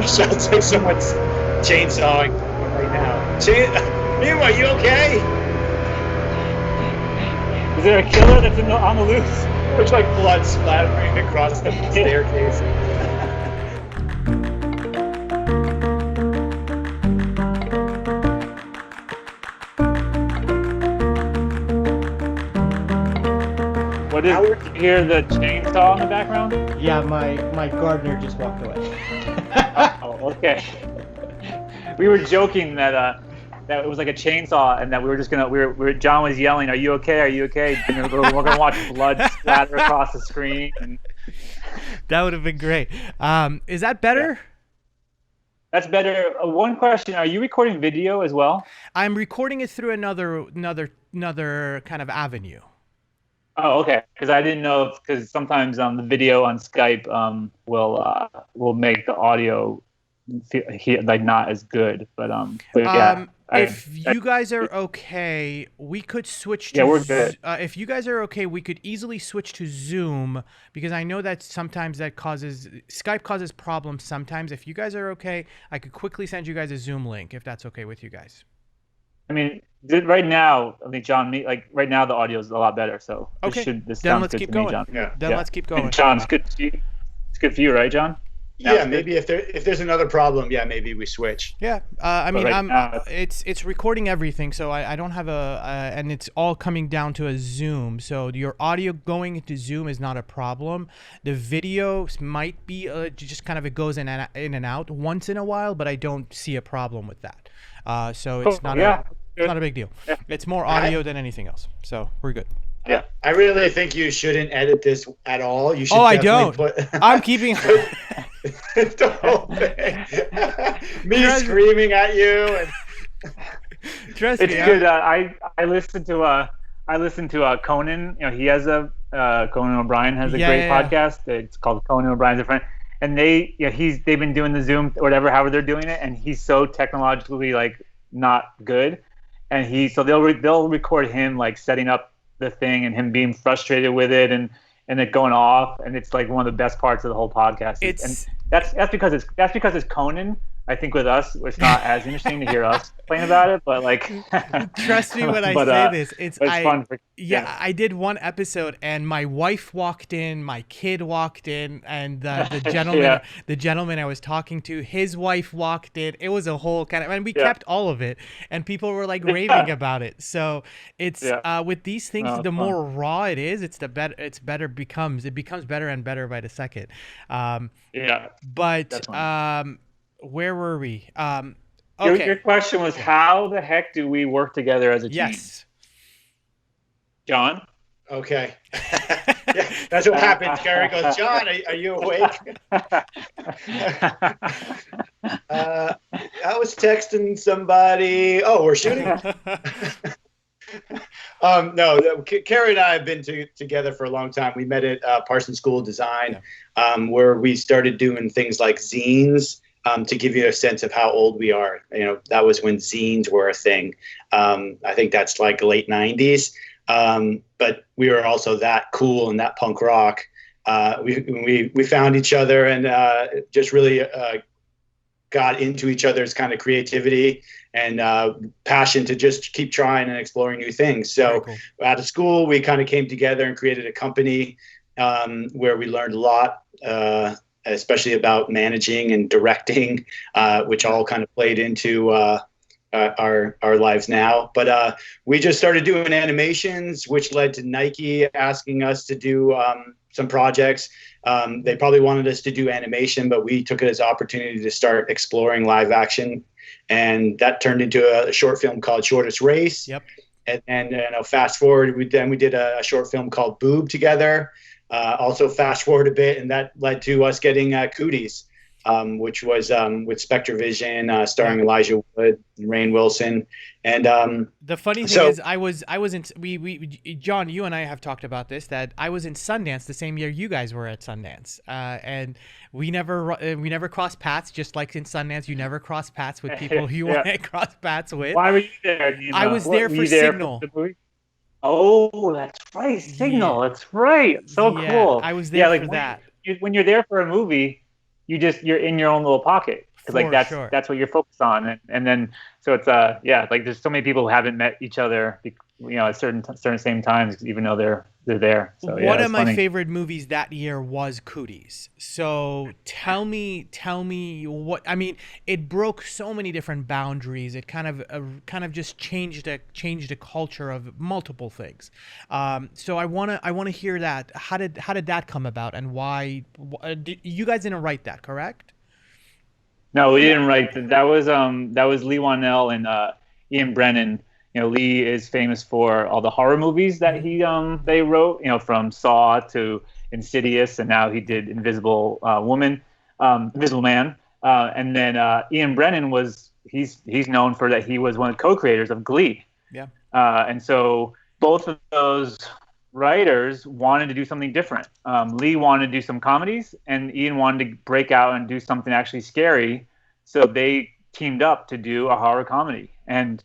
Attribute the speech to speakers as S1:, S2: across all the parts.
S1: Sounds like someone's chainsawing right now. Nima, are you okay?
S2: Is there a killer that's on the loose?
S1: There's like blood splattering across the staircase.
S2: What is? Did you hear the chainsaw in the background?
S3: Yeah, my gardener just walked away.
S2: Oh, okay. We were joking that it was like a chainsaw, and that we were just gonna. John was yelling, "Are you okay? Are you okay?" And we're gonna watch blood splatter across the screen. And
S4: that would have been great. Is that better?
S2: Yeah. That's better. One question: are you recording video as well?
S4: I'm recording it through another kind of avenue.
S2: Oh, okay. Because I didn't know because sometimes the video on Skype will make the audio like not as good. But yeah.
S4: If you guys are okay, we could switch to
S2: yeah, we're good.
S4: If you guys are okay, we could easily switch to Zoom, because I know that sometimes Skype causes problems sometimes. If you guys are okay, I could quickly send you guys a Zoom link if that's okay with you guys.
S2: I mean, right now, I think John, right now the audio is a lot better. So
S4: okay,
S2: then let's keep going.
S4: Let's keep going.
S2: And John, it's good for you, right, John?
S1: Yeah, maybe if there's another problem, yeah, maybe we switch.
S4: Yeah, I mean, it's recording everything, so I don't have and it's all coming down to a Zoom. So your audio going into Zoom is not a problem. The video might be just kind of it goes in and out once in a while, but I don't see a problem with that. So it's not a big deal. Yeah. It's more audio than anything else. So we're good.
S1: Yeah, I really think you shouldn't edit this at all. You should.
S4: Oh, I don't. I'm keeping
S1: the whole thing. Me screaming at you. And...
S2: Trust me. It's good. I listen to Conan. You know, he has Conan O'Brien has a great podcast. It's called Conan O'Brien's a Friend. And they've been doing the Zoom or however they're doing it, and he's so technologically like not good, and so they'll record him like setting up the thing and him being frustrated with it and it going off, and it's like one of the best parts of the whole podcast. And that's because it's Conan. I think with us, it's not as interesting to hear us complain about it, but like,
S4: trust me when I say this, it's
S2: fun.
S4: I did one episode, and my wife walked in, my kid walked in, and the gentleman I was talking to, his wife walked in. It was a whole kind of, and we kept all of it, and people were like raving about it. So it's with these things, the more raw it is, it becomes better and better by the second. But definitely. Where were we? Okay.
S2: Your question was, how the heck do we work together as a team?
S4: Yes.
S2: John?
S1: Okay. Yeah, that's what happens. Gary goes, John, are you awake? I was texting somebody. Oh, we're shooting? No, Carrie and I have been together for a long time. We met at Parsons School of Design, where we started doing things like zines. To give you a sense of how old we are, you know, that was when zines were a thing. I think that's like late 90s. But we were also that cool and that punk rock. We found each other and just really got into each other's kind of creativity and passion to just keep trying and exploring new things. So cool. Out of school, we kind of came together and created a company where we learned a lot, especially about managing and directing, which all kind of played into our lives now. But we just started doing animations, which led to Nike asking us to do some projects. They probably wanted us to do animation, but we took it as an opportunity to start exploring live action. And that turned into a short film called Shortest Race. Yep. And fast forward, we did a short film called Boob together. Also fast forward a bit, and that led to us getting Cooties, which was with Spectre Vision, starring Elijah Wood and Rainn Wilson. And
S4: the funny thing is, I was in John, you and I have talked about this, that I was in Sundance the same year you guys were at Sundance, and we never crossed paths. Just like in Sundance, you never cross paths with people you want to cross paths with.
S2: Why were you there?
S4: I was there for Signal.
S2: Oh, that's right, Signal. That's right. So cool.
S4: I was there for that.
S2: When you're there for a movie, you're in your own little pocket. because like that's what you're focused on, and then so it's like there's so many people who haven't met each other, at certain same times, even though they're there. So
S4: one of my favorite movies that year was Cooties. So tell me what I mean. It broke so many different boundaries. It kind of just changed the culture of multiple things. So I wanna hear that. How did that come about, and why? You guys didn't write that, correct?
S2: No, we didn't write that. That was Lee Wanell and Ian Brennan. Lee is famous for all the horror movies that they wrote. From Saw to Insidious, and now he did Invisible Man. And then Ian Brennan he's known for that. He was one of the co-creators of Glee.
S4: Yeah.
S2: And so both of those writers wanted to do something different. Lee wanted to do some comedies, and Ian wanted to break out and do something actually scary. So they teamed up to do a horror comedy, and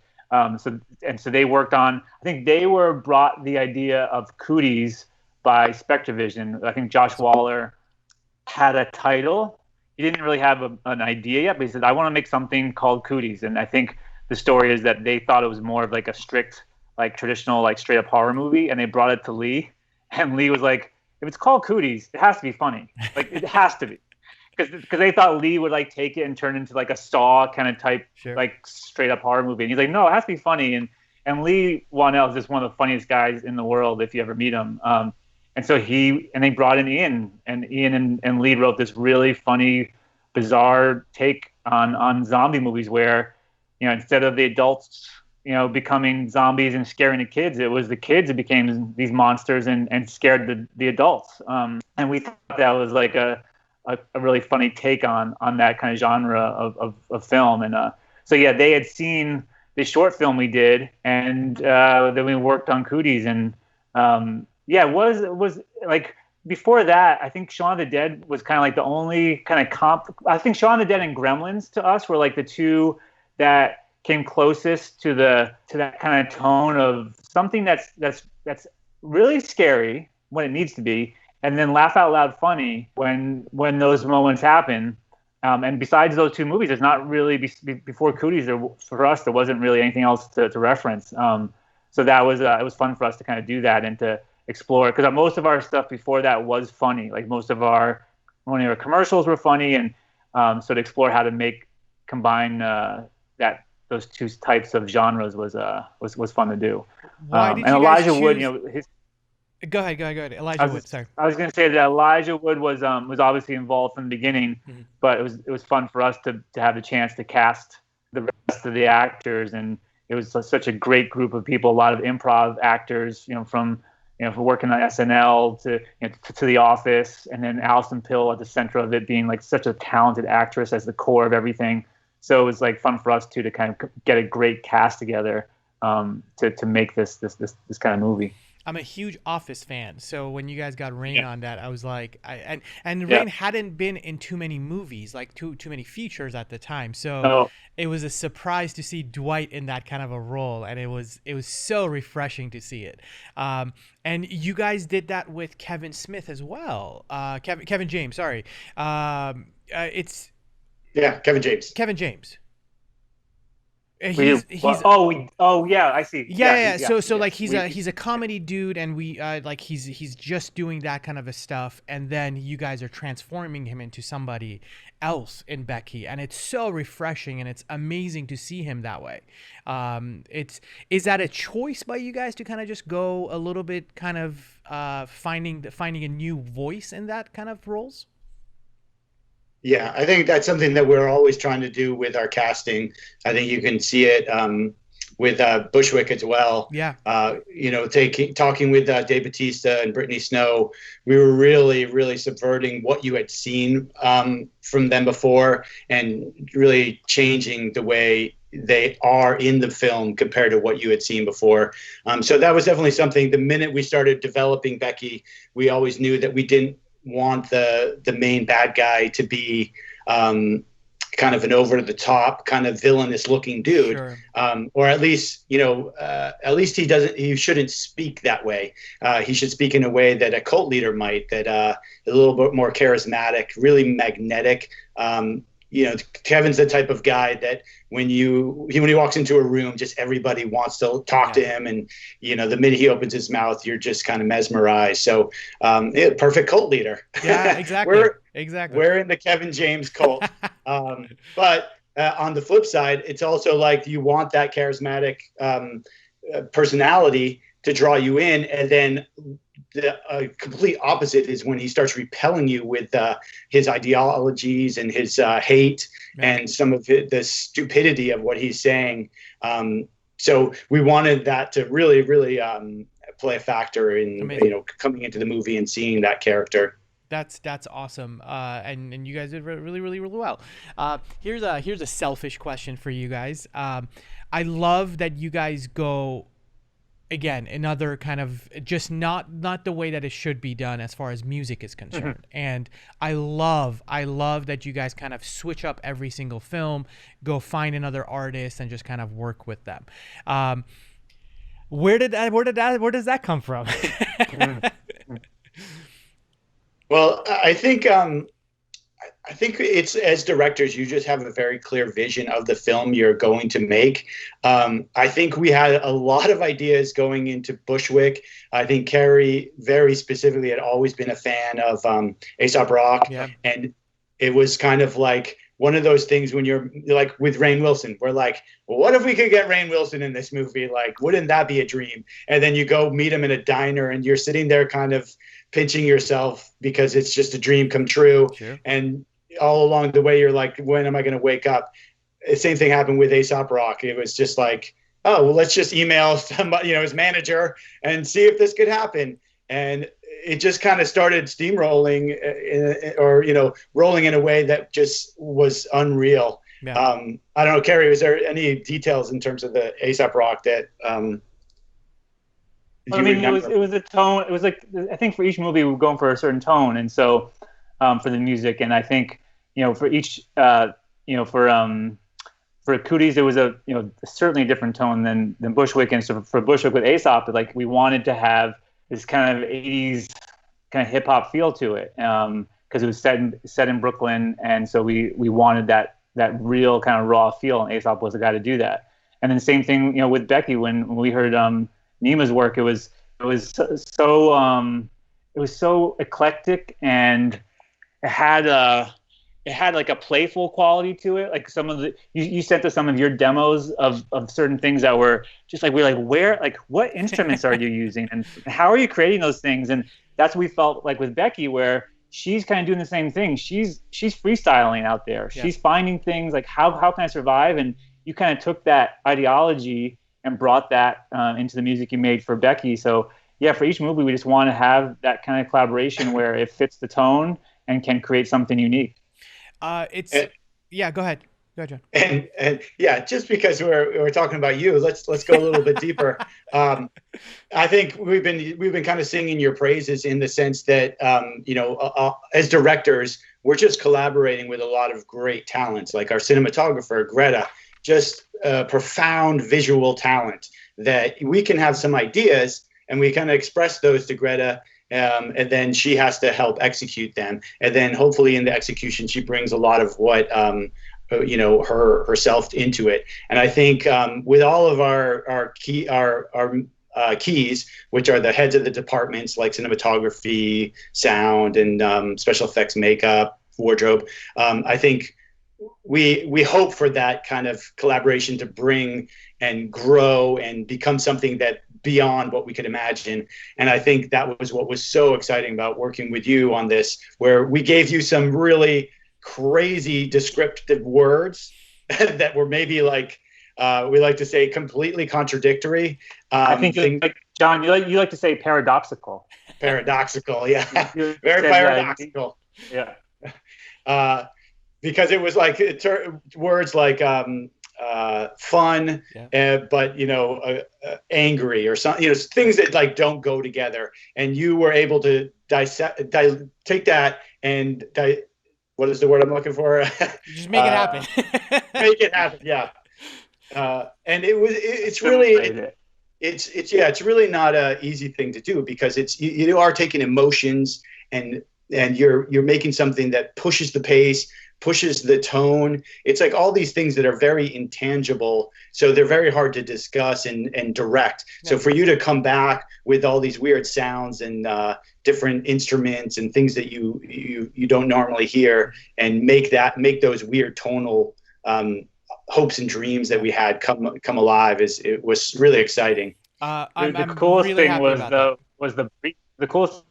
S2: so they worked on. I think they were brought the idea of Cooties by Spectrovision. I think Josh Waller had a title. He didn't really have an idea yet, but he said, "I want to make something called Cooties." And I think the story is that they thought it was more of like a strict, like traditional, like straight up horror movie, and they brought it to Lee, and Lee was like, "If it's called Cooties, it has to be funny. Like it has to be." Because they thought Lee would like take it and turn it into like a Saw kind of type, like straight up horror movie. And he's like, no, it has to be funny. And Lee Wanell is just one of the funniest guys in the world if you ever meet him. And so they brought in Ian, and Ian and Lee wrote this really funny, bizarre take on zombie movies where, instead of the adults, becoming zombies and scaring the kids, it was the kids who became these monsters and scared the adults. And we thought that was like a really funny take on that kind of genre of film. And so they had seen the short film we did, and then we worked on Cooties. And it was like, before that, I think Shaun of the Dead was kind of like the only kind of comp. I think Shaun of the Dead and Gremlins to us were like the two that came closest to that kind of tone of something that's really scary when it needs to be, and then laugh out loud funny when those moments happen. And besides those two movies, there's not really before Cooties. For us, there wasn't really anything else to reference. So that was it was fun for us to kind of do that and to explore, because most of our stuff before that was funny. Like most of our commercials were funny, and so to explore how to combine those two types of genres was fun to do.
S4: And
S2: Elijah Wood, his.
S4: Go ahead. Elijah Wood. Sorry.
S2: I was going to say that Elijah Wood was obviously involved from the beginning, but it was fun for us to have the chance to cast the rest of the actors, and it was such a great group of people. A lot of improv actors, from working on SNL to The Office, and then Alison Pill at the center of it, being like such a talented actress as the core of everything. So it was like fun for us to kind of get a great cast together to make this kind of movie.
S4: I'm a huge Office fan, so when you guys got Rain on that, I was like, Rain hadn't been in too many movies, like too many features at the time, so it was a surprise to see Dwight in that kind of a role, and it was so refreshing to see it. And you guys did that with Kevin Smith as well, Kevin James. Sorry,
S1: Kevin James.
S4: Kevin James.
S2: I see.
S4: Yeah. So like he's a comedy dude, and we like he's just doing that kind of a stuff, and then you guys are transforming him into somebody else in Becky, and it's so refreshing, and it's amazing to see him that way. Is that a choice by you guys to kind of just go a little bit kind of finding a new voice in that kind of roles?
S1: Yeah, I think that's something that we're always trying to do with our casting. I think you can see it with Bushwick as well.
S4: Yeah.
S1: Talking with Dave Bautista and Brittany Snow, we were really, really subverting what you had seen from them before, and really changing the way they are in the film compared to what you had seen before. So that was definitely something. The minute we started developing Becky, we always knew that we didn't want the main bad guy to be kind of an over the top kind of villainous looking dude.
S4: Sure.
S1: Or at least he shouldn't speak that way. He should speak in a way that a cult leader might, that a little bit more charismatic, really magnetic. Kevin's the type of guy that when he walks into a room, just everybody wants to talk to him. And, the minute he opens his mouth, you're just kind of mesmerized. So perfect cult leader.
S4: Yeah, exactly.
S1: We're in the Kevin James cult. But on the flip side, it's also like you want that charismatic personality to draw you in. And then the complete opposite is when he starts repelling you with his ideologies and his hate and some of the stupidity of what he's saying. So we wanted that to really, really play a factor in coming into the movie and seeing that character.
S4: That's awesome, and you guys did really, really, really well. Here's a selfish question for you guys. I love that you guys go. Again, another kind of just not the way that it should be done as far as music is concerned. And I love that you guys kind of switch up every single film, go find another artist and just kind of work with them. Where does that come from?
S1: Well, I think it's, as directors, you just have a very clear vision of the film you're going to make. I think we had a lot of ideas going into Bushwick. I think Cary very specifically had always been a fan of Aesop Rock. Yeah. And it was kind of like one of those things when you're like with Rainn Wilson, we're like, well, what if we could get Rainn Wilson in this movie? Like, wouldn't that be a dream? And then you go meet him in a diner and you're sitting there kind of pinching yourself because it's just a dream come true. Sure. And all along the way, you're like, when am I going to wake up? The same thing happened with Aesop Rock. It was just like, oh, well, let's just email somebody, his manager and see if this could happen. And it just kind of started steamrolling rolling in a way that just was unreal. Yeah. I don't know, Cary, was there any details in terms of the Aesop Rock that
S2: it was a tone. It was like, I think for each movie we were going for a certain tone. And so for the music, and I think, for each, for Cooties, there was certainly a different tone than Bushwick. And so for Bushwick with Aesop, like we wanted to have this kind of 80s kind of hip hop feel to it. Cause it was set in Brooklyn. And so we wanted that real kind of raw feel, and Aesop was the guy to do that. And then same thing, with Becky, when we heard, Nima's work, it was so eclectic, and it had like a playful quality to it. Like some of the, you sent us some of your demos of certain things that were just like, we're like, what instruments are you using and how are you creating those things? And that's what we felt like with Becky, where she's kind of doing the same thing. She's freestyling out there. Yeah. She's finding things like, how can I survive? And you kind of took that ideology and brought that into the music you made for Becky. So yeah, for each movie, we just want to have that kind of collaboration where it fits the tone and can create something unique.
S4: Go ahead, John.
S1: And yeah, just because we're talking about you, let's go a little bit deeper. I think we've been kind of singing your praises in the sense that as directors, we're just collaborating with a lot of great talents, like our cinematographer Greta, just profound visual talent that we can have some ideas and we kind of express those to Greta. And then she has to help execute them. And then hopefully in the execution, she brings a lot of what, herself into it. And I think with all of our keys, which are the heads of the departments like cinematography, sound, and special effects, makeup, wardrobe, I think we hope for that kind of collaboration to bring and grow and become something that beyond what we could imagine. And I think that was what was so exciting about working with you on this, where we gave you some really crazy descriptive words that were maybe like, we like to say, completely contradictory.
S2: I think, John, you like to say paradoxical.
S1: Paradoxical, yeah. Very paradoxical.
S2: Yeah.
S1: Because it was like words like fun, but angry or something, things that like don't go together. And you were able to take that and what is the word I'm looking for?
S4: Just make it happen.
S1: Make it happen. Yeah. And it's really not an easy thing to do, because it's you are taking emotions and you're making something that pushes the pace, pushes the tone. It's like all these things that are very intangible. So they're very hard to discuss and direct. So for you to come back with all these weird sounds and different instruments and things that you don't normally hear, and make those weird tonal hopes and dreams that we had come alive, it was really exciting.
S2: The coolest thing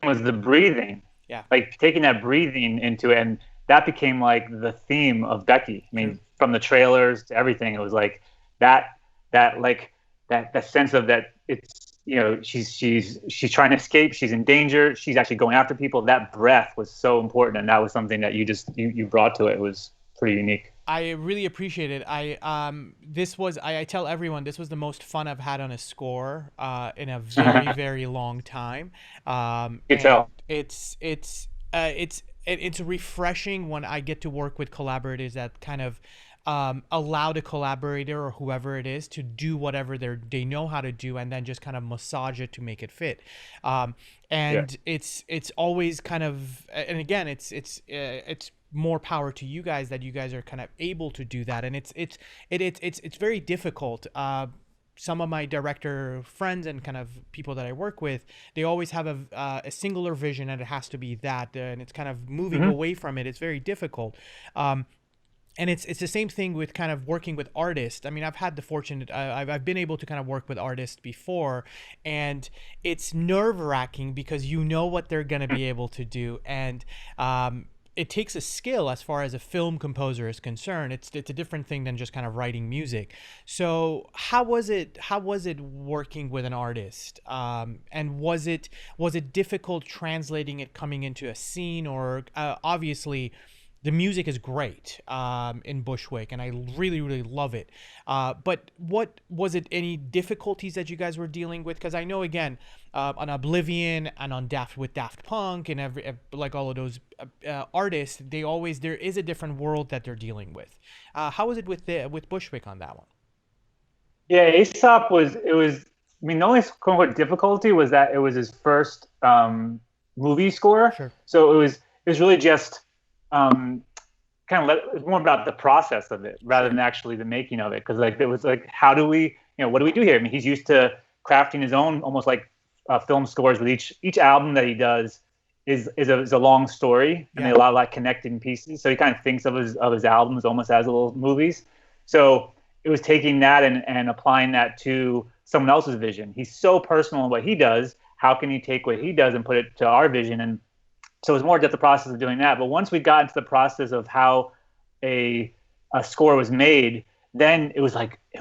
S2: was the breathing.
S4: Yeah.
S2: Like taking that breathing into it, and that became like the theme of Becky. I mean, from the trailers to everything, it was like that sense of that it's, you know, she's trying to escape, she's in danger, she's actually going after people. That breath was so important, and that was something that you brought to it. It was pretty unique.
S4: I really appreciate it. I tell everyone this was the most fun I've had on a score in a very very long time. It's refreshing when I get to work with collaborators that kind of allow the collaborator or whoever it is to do whatever they know how to do, and then just kind of massage it to make it fit. It's always kind of, and again, it's more power to you guys that you guys are kind of able to do that, and it's very difficult. Some of my director friends and kind of people that I work with, they always have a singular vision, and it has to be that, and it's kind of moving away from it. It's very difficult. And it's the same thing with kind of working with artists. I mean, I've had the fortune, I've been able to kind of work with artists before, and it's nerve-wracking because you know what they're going to be able to do, and it takes a skill as far as a film composer is concerned. It's a different thing than just kind of writing music. So how was it working with an artist? And was it difficult translating it coming into a scene? Or obviously the music is great in Bushwick, and I really, really love it. But what was it? Any difficulties that you guys were dealing with? Because I know, again, on Oblivion and on Daft Punk and like all of those artists, there is a different world that they're dealing with. How was it with Bushwick on that one?
S2: Yeah, Aesop was. I mean, the only quote unquote difficulty was that it was his first movie score.
S4: Sure.
S2: So it was really just. It's more about the process of it rather than actually the making of it. Because like it was like, how do we, what do we do here? I mean, he's used to crafting his own almost like film scores with each album that he does is a long story, and they allow like connecting pieces. So he kind of thinks of his albums almost as little movies. So it was taking that and applying that to someone else's vision. He's so personal in what he does. How can he take what he does and put it to our vision? And so it was more just the process of doing that. But once we got into the process of how a score was made, then it was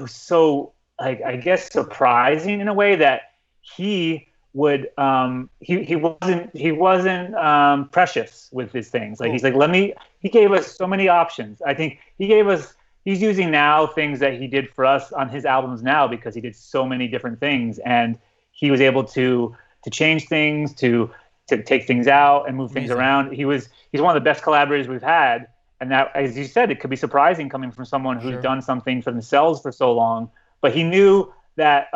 S2: so like, I guess, surprising in a way that he would he wasn't precious with his things. Like he's like, he gave us so many options. I think he's using now things that he did for us on his albums now, because he did so many different things, and he was able to change things, to take things out and move things around. He's one of the best collaborators we've had, and that, as you said, it could be surprising coming from someone who's done something for themselves for so long. But he knew that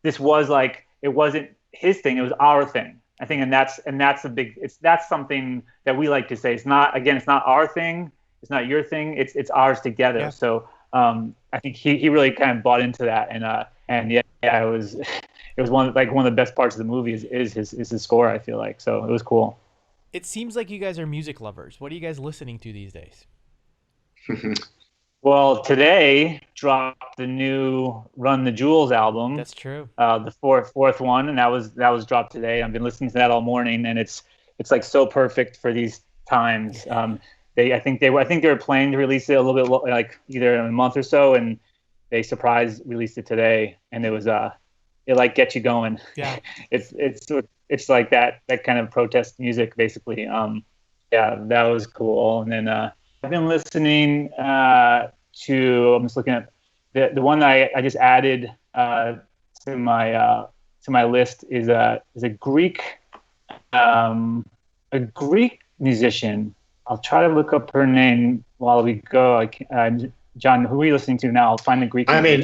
S2: this was like, it wasn't his thing, it was our thing. I think, and that's something that we like to say. It's not our thing, it's not your thing, it's ours together. Yeah. So I think he really kind of bought into that, it was one of the best parts of the movie is his score, I feel like. So it was cool.
S4: It seems like you guys are music lovers. What are you guys listening to these days?
S2: Well, today dropped the new Run the Jewels album.
S4: That's true.
S2: The fourth one, and that was dropped today. I've been listening to that all morning, and it's like so perfect for these times. I think they were planning to release it a little bit like either in a month or so, and they released it today, and it was it like gets you going.
S4: Yeah.
S2: It's like that kind of protest music, basically. That was cool. And then I've been listening I'm just looking at the one that I just added to my list is a Greek musician. I'll try to look up her name while we go. John, who are you listening to now? I'll find the Greek.
S1: I mean,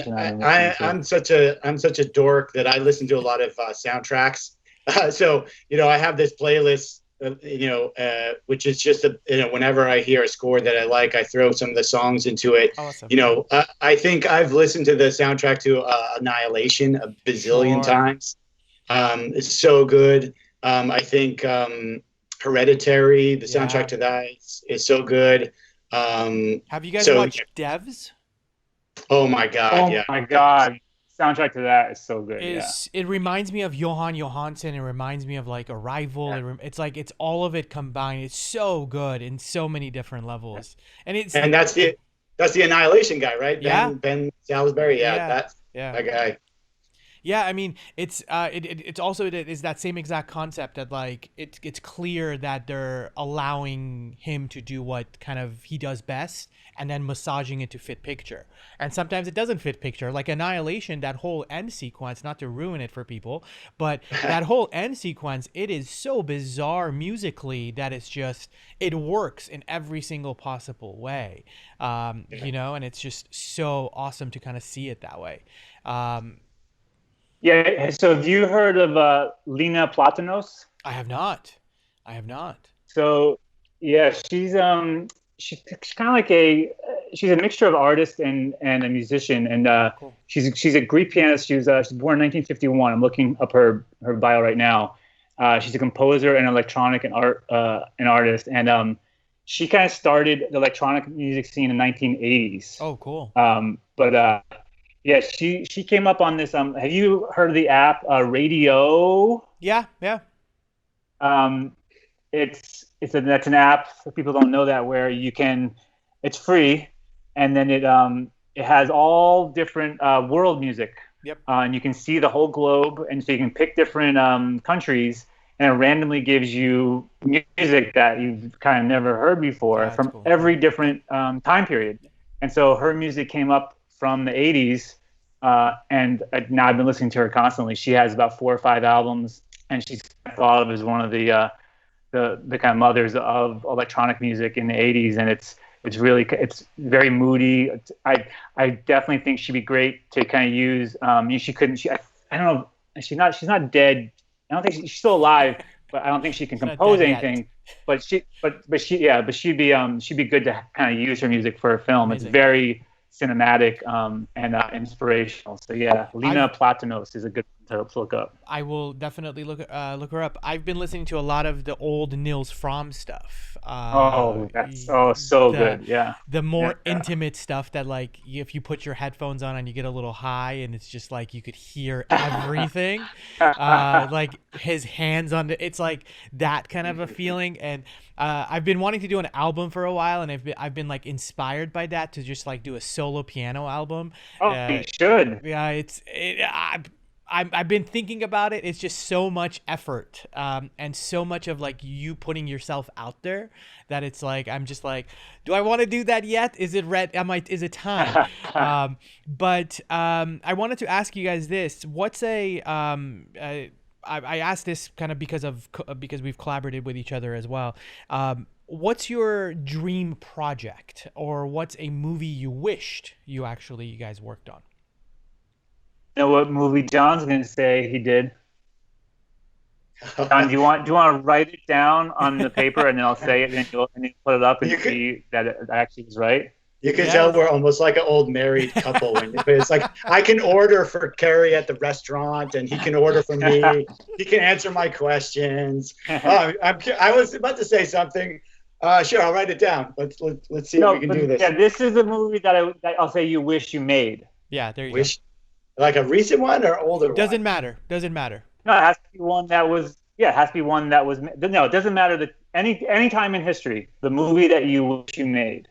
S1: I'm such a dork that I listen to a lot of soundtracks. So I have this playlist which is just whenever I hear a score that I like, I throw some of the songs into it.
S4: Awesome.
S1: I think I've listened to the soundtrack to Annihilation a bazillion times. It's so good. I think Hereditary, the soundtrack to that, is so good.
S4: Have you guys watched Devs?
S1: Oh my God!
S2: Oh my God! Soundtrack to that is so good.
S4: It reminds me of Johan Johansson. It reminds me of like Arrival. Yeah. It's like it's all of it combined. It's so good in so many different levels. And
S1: that's the Annihilation guy, right?
S4: Yeah.
S1: Ben Salisbury. Yeah. That guy.
S4: Yeah, I mean, it's also it is that same exact concept that like it's clear that they're allowing him to do what kind of he does best and then massaging it to fit picture. And sometimes it doesn't fit picture. Like Annihilation, that whole end sequence, not to ruin it for people, but that whole end sequence, it is so bizarre musically that it works in every single possible way. And it's just so awesome to kind of see it that way.
S2: Yeah. So have you heard of Nima Platanos?
S4: I have not.
S2: So yeah, she's kind of like she's a mixture of artist and a musician, and cool. she's a Greek pianist. She's born in 1951. I'm looking up her bio right now. She's a composer and electronic and artist, and she kind of started the electronic music scene in the 1980s.
S4: Oh, cool.
S2: Yeah, she came up on this. Have you heard of the app Radio?
S4: Yeah.
S2: That's an app for people who don't know that, where it's free, and then it has all different world music.
S4: Yep.
S2: And you can see the whole globe, and so you can pick different countries, and it randomly gives you music that you've kind of never heard before from cool. Every different time period. And so her music came up from the 80s, and now I've been listening to her constantly. She has about 4 or 5 albums, and she's thought of as one of the kind of mothers of electronic music in the 80s, and it's very moody. I definitely think she'd be great to kind of use. I don't know. She's not dead. I don't think she's still alive, but I don't think she can compose anything. But she'd be good to kind of use her music for a film. Amazing. It's very cinematic and inspirational. So yeah, Nima Platanos is a good one to look up.
S4: I will definitely look her up. I've been listening to a lot of the old Nils Fromm stuff.
S2: That's so good. Yeah,
S4: the more intimate stuff that like if you put your headphones on and you get a little high and it's just like you could hear everything. Like his hands on it's like that kind of a feeling. And I've been wanting to do an album for a while, and I've been like inspired by that to just like do a solo piano album.
S2: You should.
S4: Yeah, I've been thinking about it. It's just so much effort, and so much of like you putting yourself out there that it's like I'm just like, do I want to do that yet? Is it is it time? But I wanted to ask you guys this: what's I asked this kind of because we've collaborated with each other as well. What's your dream project, or what's a movie you wished you guys worked on?
S2: You know what movie John's going to say he did? John, do you want to write it down on the paper, and then I'll say it, and you'll put it up and see that it actually is right?
S1: You can tell we're almost like an old married couple. It's like I can order for Cary at the restaurant, and he can order for me. He can answer my questions. I was about to say something. Sure, I'll write it down. Let's see if we can do this.
S2: Yeah, this is a movie that I'll say you wish you made.
S4: Yeah, there you go.
S1: Like a recent one or older
S4: Doesn't
S1: one?
S4: matter.
S2: No, it has to be one that was. Yeah, it has to be one that was. No, it doesn't matter that any time in history, the movie that you wish you made.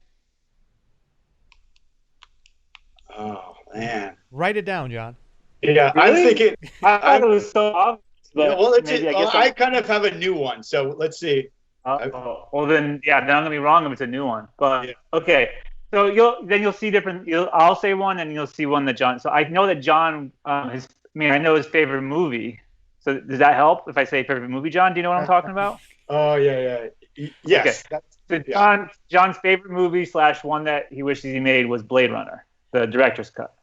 S1: Oh man!
S4: Write it down, John.
S1: Yeah, really? I'm thinking.
S2: I thought it was so obvious. But
S1: I kind of have a new one, so let's see.
S2: Well then, yeah, then I'm gonna be wrong if it's a new one. But okay. So you'll see different. I'll say one, and you'll see one that John. So I know that John. I know his favorite movie. So does that help if I say favorite movie, John? Do you know what I'm talking about?
S1: Oh yeah. Yes.
S2: Okay. So John's favorite movie / one that he wishes he made was Blade Runner, the director's cut.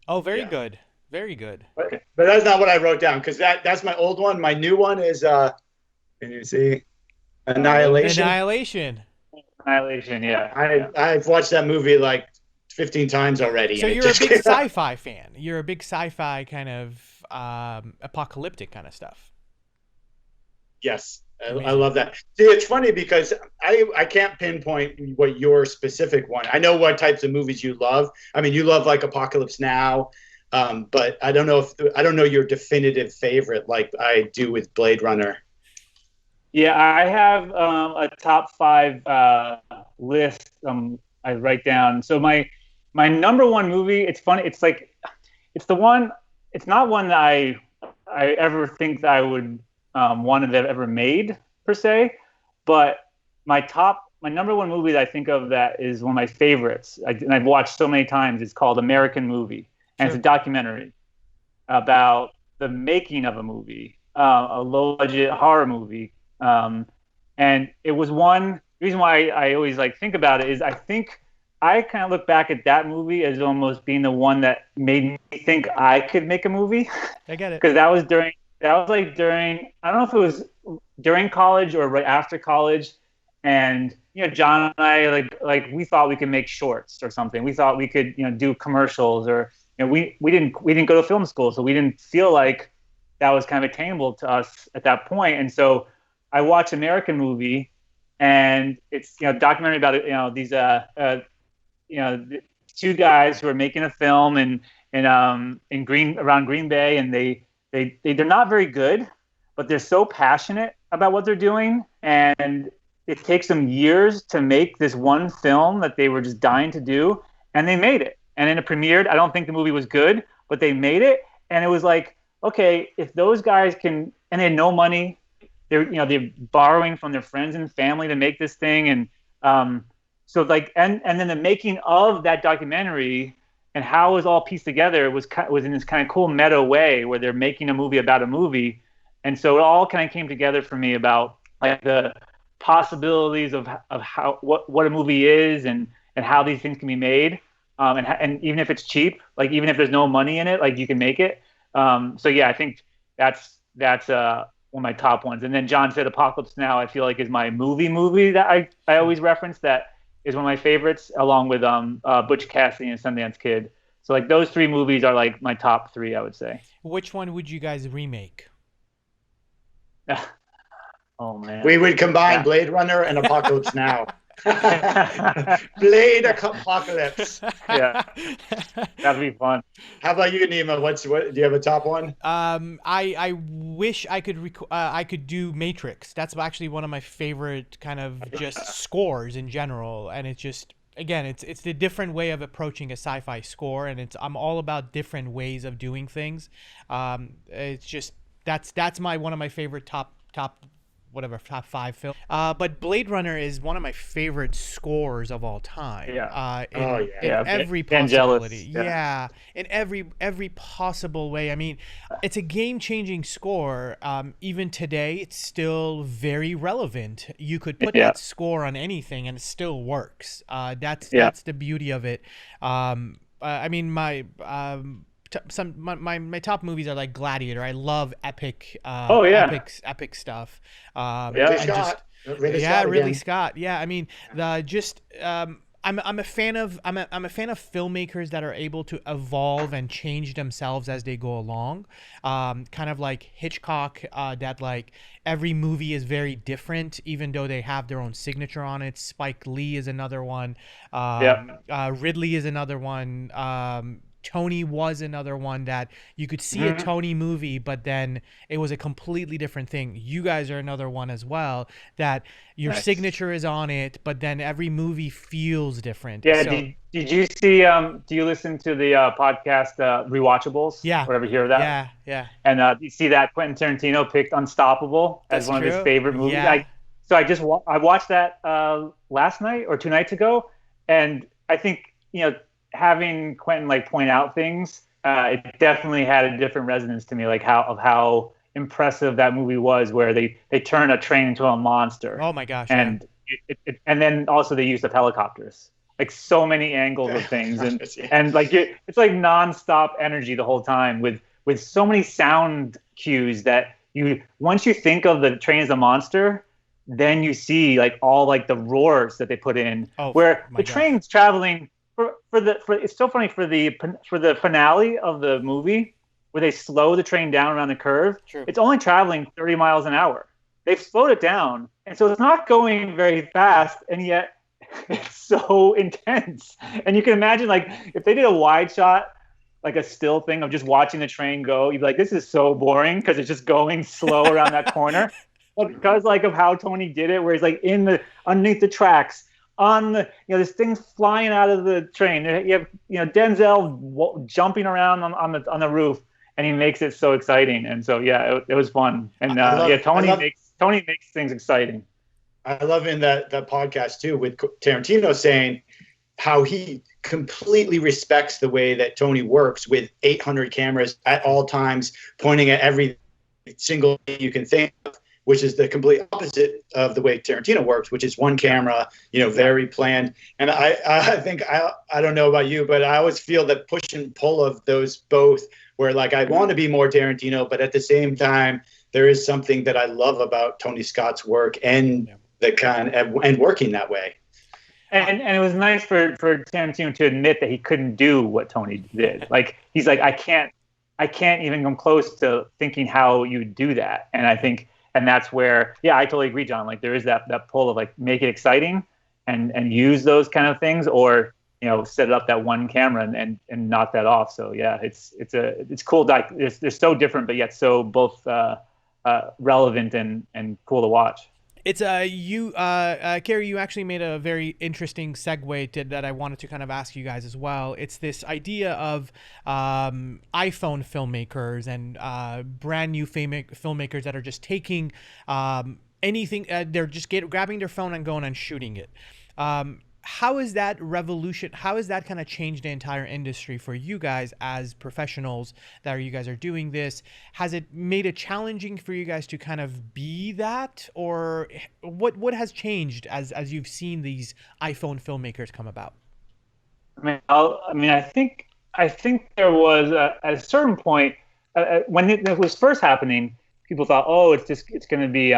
S4: Oh, very good. Very good.
S1: But that's not what I wrote down, because that's my old one. My new one is. Can you see? Annihilation.
S2: Annihilation, yeah.
S1: I've watched that movie like 15 times already.
S4: So you're a big sci-fi fan. You're a big sci-fi kind of apocalyptic kind of stuff.
S1: Yes, I love that. See, it's funny because I can't pinpoint what your specific one. I know what types of movies you love. I mean, you love like Apocalypse Now, but I don't know your definitive favorite like I do with Blade Runner.
S2: Yeah, I have a top 5 list. I write down. So my number one movie. It's funny. It's like it's the one. It's not one that I ever think that I would want to have ever made per se, but my number one movie that I think of that is one of my favorites, and I've watched so many times. It's called American Movie, and It's a documentary about the making of a movie, a low budget horror movie. And it was one reason why I always like think about it is I think I kind of look back at that movie as almost being the one that made me think I could make a movie.
S4: I get it.
S2: Because that was like during, I don't know if it was during college or right after college. And, John and I, like we thought we could make shorts or something. We thought we could, do commercials or, we didn't go to film school. So we didn't feel like that was kind of attainable to us at that point. And so I watched American Movie, and it's a documentary about these two guys who are making a film in around Green Bay, and they're not very good, but they're so passionate about what they're doing, and it takes them years to make this one film that they were just dying to do, and they made it. And then it premiered. I don't think the movie was good, but they made it, and it was like, okay, if those guys can, and they had no money. They're borrowing from their friends and family to make this thing, and so like and then the making of that documentary and how it was all pieced together was in this kind of cool meta way where they're making a movie about a movie, and so it all kind of came together for me about like the possibilities of how what a movie is and how these things can be made, and even if it's cheap, like even if there's no money in it, like you can make it. So yeah, I think that's one of my top ones. And then John said Apocalypse Now, I feel like is my movie that I always reference. That is one of my favorites, along with Butch Cassidy and Sundance Kid. So like those 3 movies are like my top 3, I would say.
S4: Which one would you guys remake?
S2: Oh man,
S1: we would combine Blade Runner and Apocalypse Now. Blade Apocalypse.
S2: Yeah, that'd be fun.
S1: How about you, Nima? Do you have a top one?
S4: I wish I could do Matrix. That's actually one of my favorite kind of just scores in general, and it's just again it's the different way of approaching a sci-fi score, and I'm all about different ways of doing things. It's just that's one of my favorite top 5 film. But Blade Runner is one of my favorite scores of all time.
S2: Yeah.
S4: In every possibility. Yeah. In every possible way. I mean, it's a game-changing score. Even today, it's still very relevant. You could put that score on anything and it still works. That's the beauty of it. I mean, my top movies are like Gladiator. I love epic epic stuff. Ridley Scott. Yeah, I mean, I'm a fan of filmmakers that are able to evolve and change themselves as they go along. Kind of like Hitchcock, that like every movie is very different, even though they have their own signature on it. Spike Lee is another one. Ridley is another one. Tony was another one that you could see a Tony movie, but then it was a completely different thing. You guys are another one as well, that your signature is on it, but then every movie feels different.
S2: Yeah. So, did you see, do you listen to the podcast Rewatchables?
S4: Yeah.
S2: Or ever hear of that?
S4: Yeah.
S2: And you see that Quentin Tarantino picked Unstoppable as one of his favorite movies.
S4: Yeah.
S2: So I watched that last night or 2 nights ago, and I think, having Quentin like point out things, it definitely had a different resonance to me, like how impressive that movie was, where they turn a train into a monster.
S4: Oh my gosh!
S2: And and then also the use of helicopters, like so many angles of things, and like it's like nonstop energy the whole time with so many sound cues that once you think of the train as a monster, then you see like all like the roars that they put in,
S4: Oh,
S2: where
S4: my
S2: the
S4: gosh.
S2: train's traveling for it's so funny for the finale of the movie where they slow the train down around the curve.
S4: True.
S2: It's only traveling 30 miles an hour. They've slowed it down, and so it's not going very fast, and yet it's so intense. And you can imagine, like, if they did a wide shot, like a still thing of just watching the train go, you'd be like, this is so boring because it's just going slow around that corner. But because like of how Tony did it, where he's like underneath the tracks, on the, this thing's flying out of the train. You have Denzel jumping around on the roof, and he makes it so exciting. And so it was fun. And Tony makes things exciting.
S1: I love in that podcast too with Tarantino saying how he completely respects the way that Tony works with 800 cameras at all times, pointing at every single thing you can think of, which is the complete opposite of the way Tarantino works, which is one camera, very planned. And I think, I don't know about you, but I always feel the push and pull of those both, where like I want to be more Tarantino, but at the same time, there is something that I love about Tony Scott's work and and working that way.
S2: And it was nice for Tarantino to admit that he couldn't do what Tony did. Like, he's like, I can't even come close to thinking how you do that. And I think, and that's where, I totally agree, John. Like, there is that pull of like, make it exciting and use those kind of things, or, set it up that one camera and knock that off. So it's cool. They're so different, but yet so both relevant and cool to watch.
S4: It's Cary, you actually made a very interesting segue that I wanted to kind of ask you guys as well. It's this idea of iPhone filmmakers and brand new filmmakers that are just taking anything. They're just grabbing their phone and going and shooting it. How is that revolution? How has that kind of changed the entire industry for you guys as professionals you guys are doing this? Has it made it challenging for you guys to kind of be that, or what has changed as you've seen these iPhone filmmakers come about?
S2: I think there was at a certain point when it was first happening, people thought, oh, it's going to be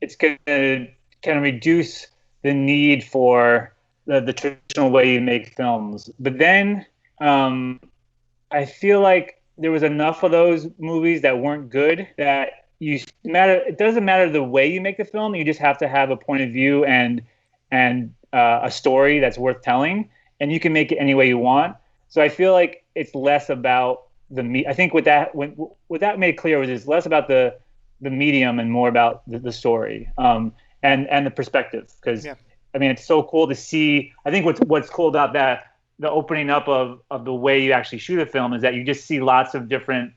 S2: it's going to kind of reduce the need for the traditional way you make films. But then I feel like there was enough of those movies that weren't good that it doesn't matter the way you make the film. You just have to have a point of view and a story that's worth telling, and you can make it any way you want. So I feel like it's less about I think what that made clear was it's less about the medium and more about the story. And the perspective, because it's so cool to see. I think what's cool about the opening up of the way you actually shoot a film is that you just see lots of different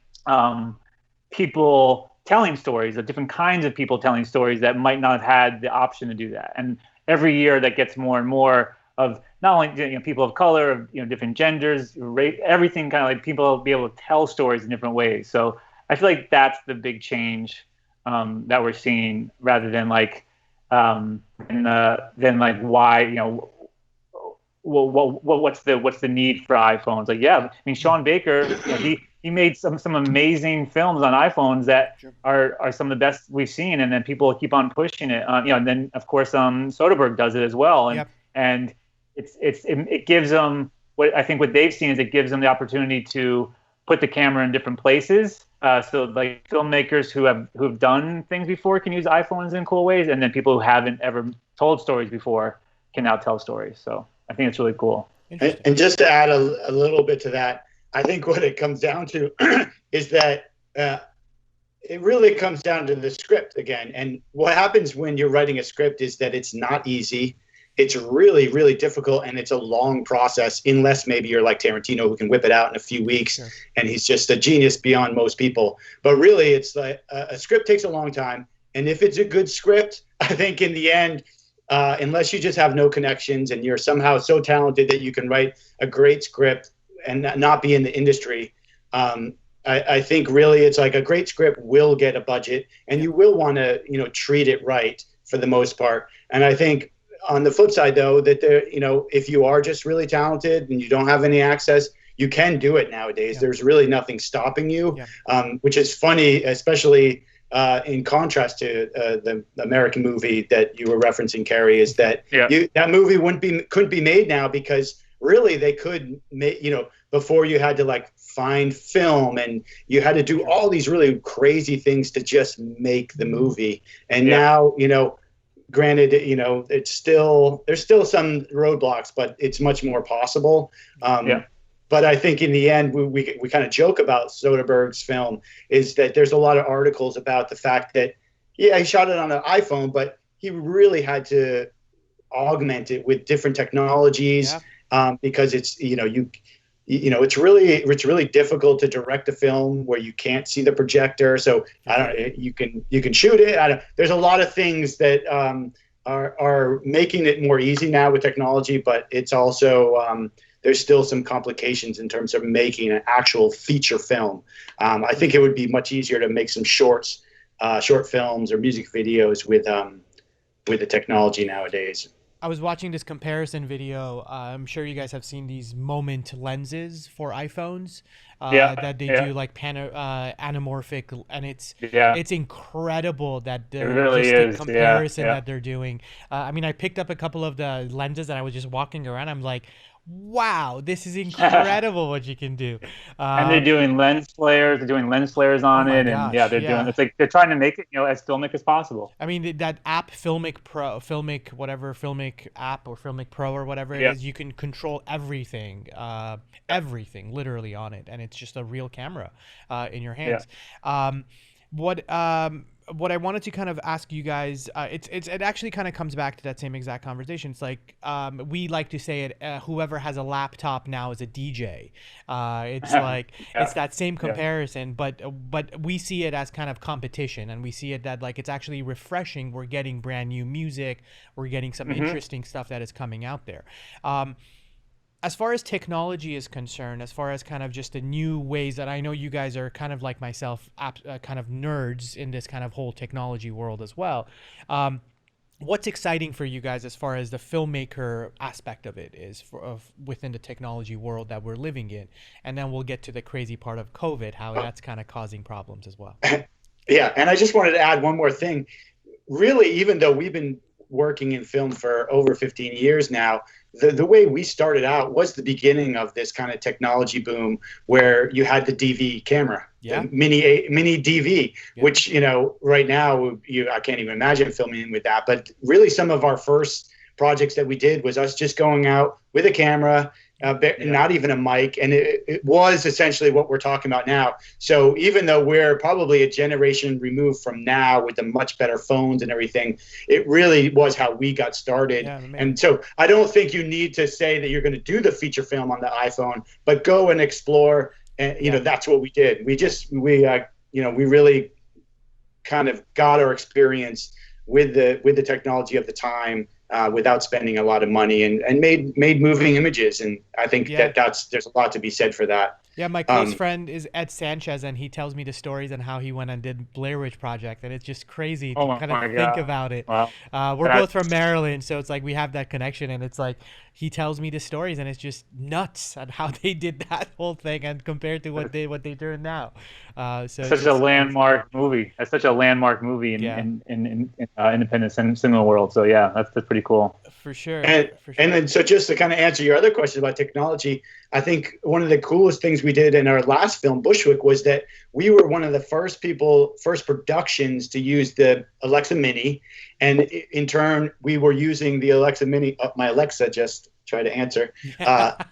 S2: people telling stories, of different kinds of people telling stories that might not have had the option to do that. And every year that gets more and more of not only people of color, of different genders, race, everything, kind of like people be able to tell stories in different ways. So I feel like that's the big change that we're seeing, rather than like. Then like why what's the need for iPhones? Like Sean Baker, he made some amazing films on iPhones that are some of the best we've seen, and then people keep on pushing it. And then of course Soderbergh does it as well, and it gives them what they've seen is it gives them the opportunity to put the camera in different places. So like filmmakers who have done things before can use iPhones in cool ways, and then people who haven't ever told stories before can now tell stories. So I think it's really cool.
S1: And just to add a little bit to that, I think what it comes down to is that it really comes down to the script again. And what happens when you're writing a script is that it's not easy. It's really, really difficult, and it's a long process, unless maybe you're like Tarantino, who can whip it out in a few weeks, and he's just a genius beyond most people. But really, it's like a script takes a long time, and if it's a good script, I think in the end, unless you just have no connections and you're somehow so talented that you can write a great script and not be in the industry, I think really it's like a great script will get a budget, and you will want to treat it right for the most part. And I think on the flip side, though, that if you are just really talented and you don't have any access, you can do it nowadays. There's really nothing stopping you, which is funny, especially in contrast to the American movie that you were referencing, Cary, is that that movie couldn't be made now because really they could make, before you had to like find film and you had to do all these really crazy things to just make the movie. And now, granted, there's still some roadblocks, but it's much more possible. But I think in the end, we kind of joke about Soderbergh's film is that there's a lot of articles about the fact that, he shot it on an iPhone, but he really had to augment it with different technologies because it's, it's really difficult to direct a film where you can't see the projector. So you can shoot it. There's a lot of things that are making it more easy now with technology, but it's also there's still some complications in terms of making an actual feature film. I think it would be much easier to make some short films or music videos with the technology nowadays.
S4: I was watching this comparison video. I'm sure you guys have seen these moment lenses for iPhones that they do like anamorphic, and it's incredible that the comparison that they're doing. I mean, I picked up a couple of the lenses and I was just walking around. I'm like, wow, this is incredible what you can do.
S2: And they're doing lens flares. They're doing lens flares on it, and doing. It's like they're trying to make it, as filmic as possible.
S4: I mean, that app, Filmic app or Filmic Pro or whatever it is, you can control everything, literally on it, and it's just a real camera in your hands. What I wanted to kind of ask you guys, it actually kind of comes back to that same exact conversation. It's like we like to say it. Whoever has a laptop now is a DJ. It's like it's that same comparison, but we see it as kind of competition, and we see it that like it's actually refreshing. We're getting brand new music. We're getting some interesting stuff that is coming out there. As far as technology is concerned, as far as kind of just the new ways that I know you guys are kind of like myself, kind of nerds in this kind of whole technology world as well. What's exciting for you guys as far as the filmmaker aspect of it is within the technology world that we're living in? And then we'll get to the crazy part of COVID, how that's kind of causing problems as well.
S1: Yeah, and I just wanted to add one more thing. Really, even though we've been working in film for over 15 years now, the way we started out was the beginning of this kind of technology boom where you had the DV camera, the mini DV, which, right now I can't even imagine filming with that. But really some of our first projects that we did was us just going out with a camera, not even a mic. And it was essentially what we're talking about now. So even though we're probably a generation removed from now with the much better phones and everything, it really was how we got started. And so I don't think you need to say that you're going to do the feature film on the iPhone, but go and explore. And, that's what we did. We really kind of got our experience with the technology of the time. Without spending a lot of money and made moving images. And I think there's a lot to be said for that.
S4: Yeah, my close friend is Ed Sanchez, and he tells me the stories on how he went and did Blair Witch Project, and it's just crazy to kind of think about it. Wow. We're both from Maryland, so it's like we have that connection, and it's like he tells me the stories, and it's just nuts on how they did that whole thing, and compared to what they're doing now.
S2: Such a landmark movie. That's such a landmark movie in independent cinema world. So that's pretty cool.
S4: For sure.
S1: And then so just to kind of answer your other question about technology, I think one of the coolest things we did in our last film, Bushwick, was that we were one of the first productions to use the Alexa Mini. And in turn, we were using the Alexa Mini. My Alexa just tried to answer. But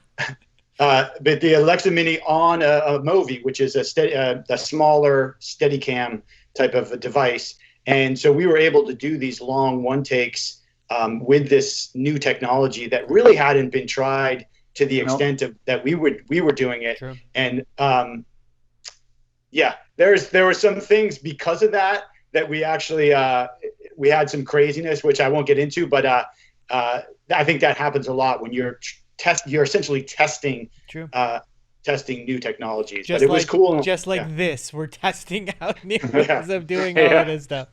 S1: the Alexa Mini on a Movi, which is a smaller Steadicam type of a device. And so we were able to do these long one takes with this new technology that really hadn't been tried to the extent of that we were doing it. True. And there were some things because of that we actually we had some craziness, which I won't get into, but I think that happens a lot when you're essentially testing new technologies. But it was cool.
S4: Just like this, we're testing out new ways of doing all of this stuff.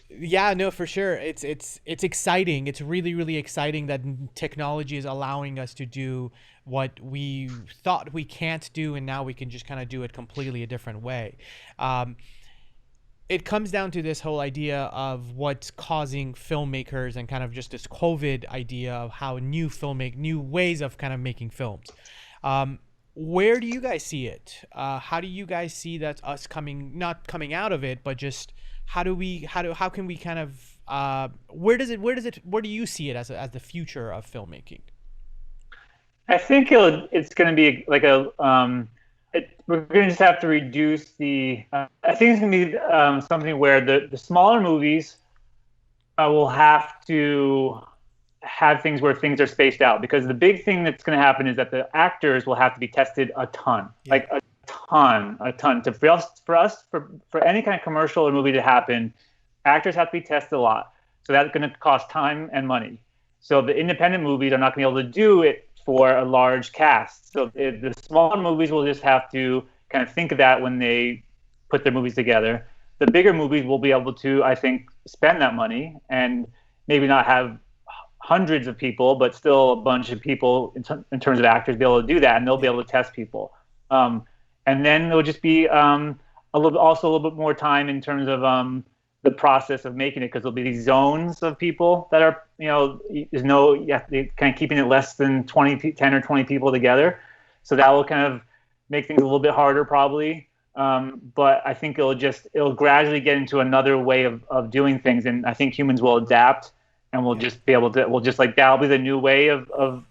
S4: No, for sure. It's exciting. It's really, really exciting that technology is allowing us to do what we thought we can't do, and now we can just kind of do it completely a different way. it comes down to this whole idea of what's causing filmmakers and kind of just this COVID idea of how new ways of kind of making films. Where do you guys see it? How do you guys see that us not coming out of it, but just how can we kind of where do you see it as the future of filmmaking?
S2: I think it's going to be like we're going to just have to reduce the. I think it's going to be something where the smaller movies will have to have things where things are spaced out, because the big thing that's going to happen is that the actors will have to be tested a ton, like a ton. For any kind of commercial or movie to happen, actors have to be tested a lot. So that's going to cost time and money. So the independent movies are not going to be able to do it for a large cast. So the smaller movies will just have to kind of think of that when they put their movies together. The bigger movies will be able to, I think, spend that money and maybe not have hundreds of people, but still a bunch of people in terms of actors be able to do that, and they'll be able to test people. And then there'll just be a little bit more time in terms of the process of making it, because there'll be these zones of people that are, you have to kind of keeping it less than 10 or 20 people together. So that will kind of make things a little bit harder probably. But I think it'll gradually get into another way of doing things. And I think humans will adapt, and we'll just be able to, that'll be the new way of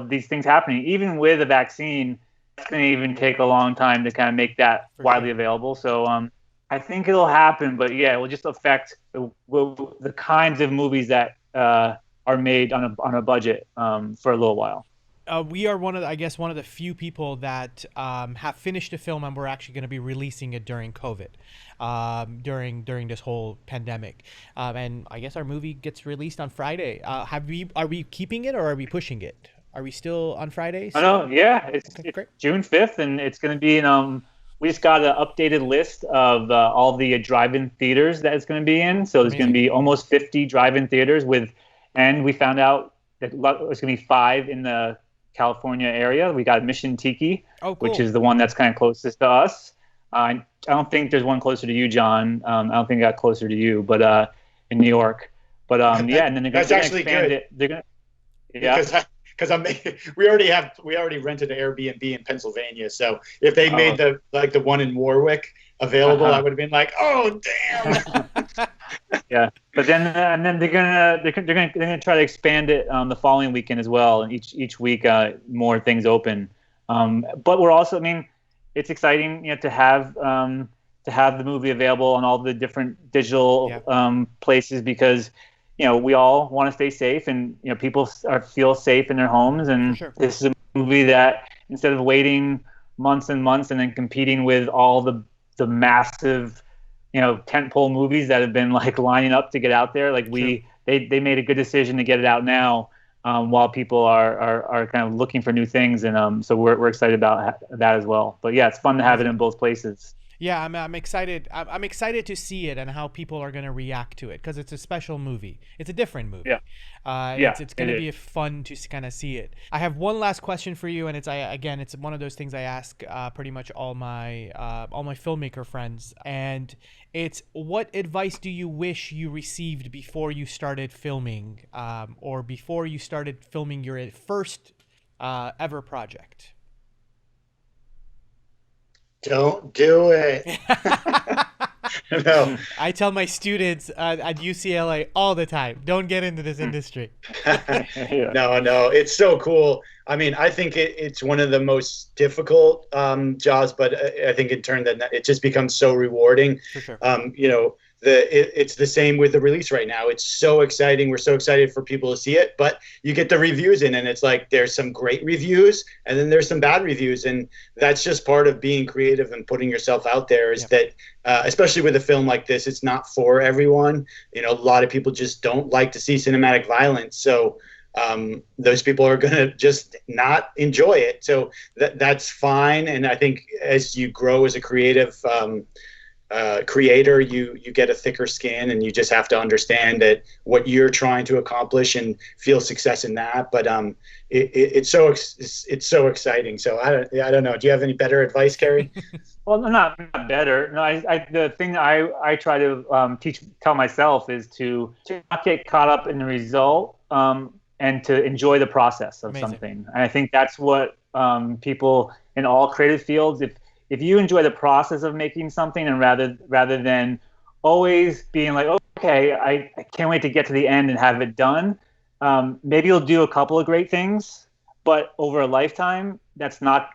S2: these things happening. Even with a vaccine, it's going to even take a long time to kind of make that widely available. So I think it'll happen, but it will just affect the kinds of movies that are made on a budget for a little while.
S4: We are one of the few people that have finished a film, and we're actually going to be releasing it during COVID, during this whole pandemic. And I guess our movie gets released on Friday. Are we keeping it, or are we pushing it? Are we still on Fridays?
S2: Oh, no, yeah, it's June 5th, and it's going to be in. We just got an updated list of all the drive-in theaters that it's going to be in. So there's going to be almost 50 drive-in theaters and we found out that there's going to be 5 in the California area. We got Mission Tiki, which is the one that's kind of closest to us. I don't think there's one closer to you, John. I don't think it got closer to you, but in New York. But and then they're going to expand it. They're going to,
S1: because we already rented an Airbnb in Pennsylvania. So if they made the one in Warwick available, I would have been like, oh damn.
S2: Yeah, but then they're gonna try to expand it the following weekend as well, and each week more things open. But we're also, it's exciting, to have the movie available on all the different digital places, because we all want to stay safe, and people feel safe in their homes, and this is a movie that, instead of waiting months and months and then competing with all the massive tentpole movies that have been lining up to get out there, they made a good decision to get it out now, while people are kind of looking for new things, and so we're excited about that as well. But it's fun to have it in both places.
S4: Yeah, I'm excited. I'm excited to see it and how people are going to react to it, because it's a special movie. It's a different movie. It's going to be fun to kind of see it. I have one last question for you, and it's one of those things I ask pretty much all my filmmaker friends, and it's, what advice do you wish you received before you started filming, or before you started filming your first ever project?
S1: Don't do it. No.
S4: I tell my students at UCLA all the time, don't get into this industry.
S1: No, it's so cool. I think it's one of the most difficult jobs, but I think in turn that it just becomes so rewarding.
S4: For sure.
S1: It's the same with the release right now. It's so exciting. We're so excited for people to see it, but you get the reviews in, and it's like there's some great reviews and then there's some bad reviews, and that's just part of being creative and putting yourself out there. Is that especially with a film like this, it's not for everyone. A lot of people just don't like to see cinematic violence, so those people are going to just not enjoy it. So that's fine. And I think as you grow as a creative, creator, you get a thicker skin, and you just have to understand that what you're trying to accomplish and feel success in that. But it's so exciting. So I don't know. Do you have any better advice, Cary?
S2: Well, not better. No, the thing I try to tell myself is to not get caught up in the result, and to enjoy the process of something. And I think that's what people in all creative fields, if you enjoy the process of making something, and rather than always being like, okay, I can't wait to get to the end and have it done, maybe you'll do a couple of great things, but over a lifetime, it's never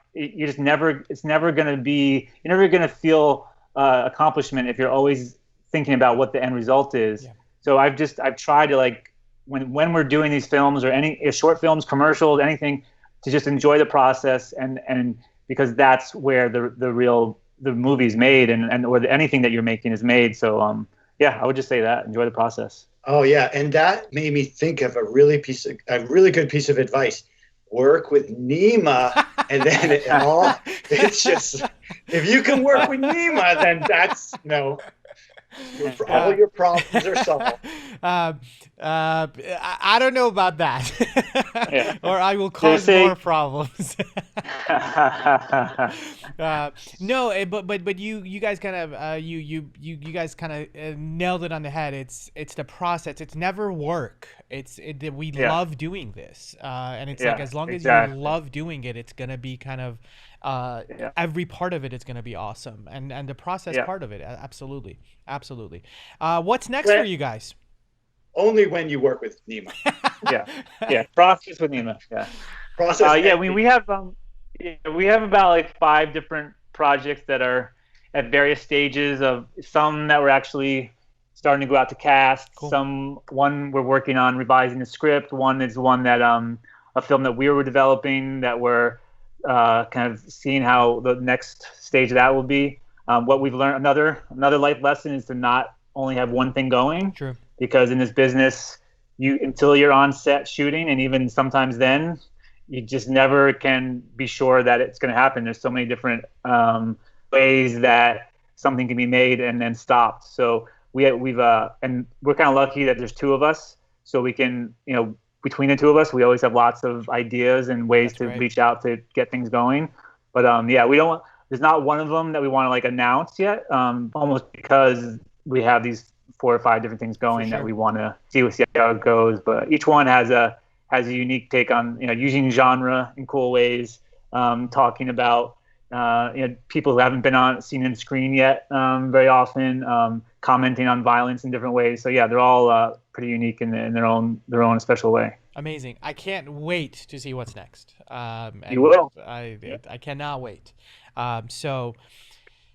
S2: going to feel accomplishment if you're always thinking about what the end result is. Yeah. So I've tried to, like, when we're doing these films or any short films, commercials, anything, to just enjoy the process, and because that's where the movie's made, and or anything that you're making is made. So I would just say that, enjoy the process.
S1: Oh yeah, and that made me think of a really good piece of advice. Work with Nima, and then it's just, if you can work with Nima, then that's all your problems are solved.
S4: I don't know about that. Or I will cause more problems. No, but you guys kind of you guys kind of nailed it on the head. It's the process. It's never work. We love doing this, and it's like, as long as you love doing it, it's gonna be kind of every part of it is gonna be awesome, and the process part of it, absolutely. What's next for you guys?
S1: Only when you work with Nima.
S2: Process with Nima. Process. We have about like 5 different projects that are at various stages of, some that we're actually starting to go out to cast. Cool. One we're working on revising the script. One is one that a film that we were developing that we're kind of seeing how the next stage of that will be. What we've learned, another life lesson, is to not only have one thing going. True. Because in this business, until you're on set shooting, and even sometimes then, you just never can be sure that it's going to happen. There's so many different ways that something can be made and then stopped. So we've and we're kind of lucky that there's 2 of us, so we can, between the 2 of us, we always have lots of ideas and ways to reach out to get things going. But we don't. There's not one of them that we want to, like, announce yet. Almost because we have these 4 or 5 different things going that we want to see how it goes. But each one has a unique take on, using genre in cool ways, talking about people who haven't been seen on screen yet very often, commenting on violence in different ways. So they're all pretty unique in their own special way.
S4: Amazing! I can't wait to see what's next.
S2: You will.
S4: I cannot wait. So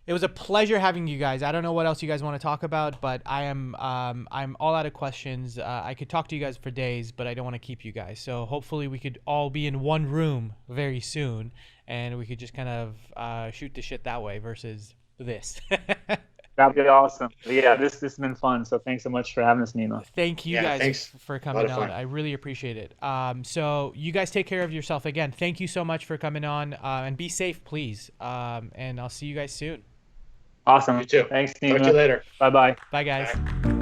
S4: it was a pleasure having you guys. I don't know what else you guys want to talk about, but I'm all out of questions. I could talk to you guys for days, but I don't want to keep you guys. So hopefully we could all be in one room very soon, and we could just kind of shoot the shit that way versus this.
S2: That'd be awesome. Yeah, this has been fun. So thanks so much for having us, Nima.
S4: Thank you guys for coming on. I really appreciate it. So you guys take care of yourself again. Thank you so much for coming on, and be safe, please. And I'll see you guys soon.
S2: Awesome.
S1: You too.
S2: Thanks, Nima.
S1: Talk to you later.
S2: Bye-bye.
S4: Bye, guys.
S1: Bye.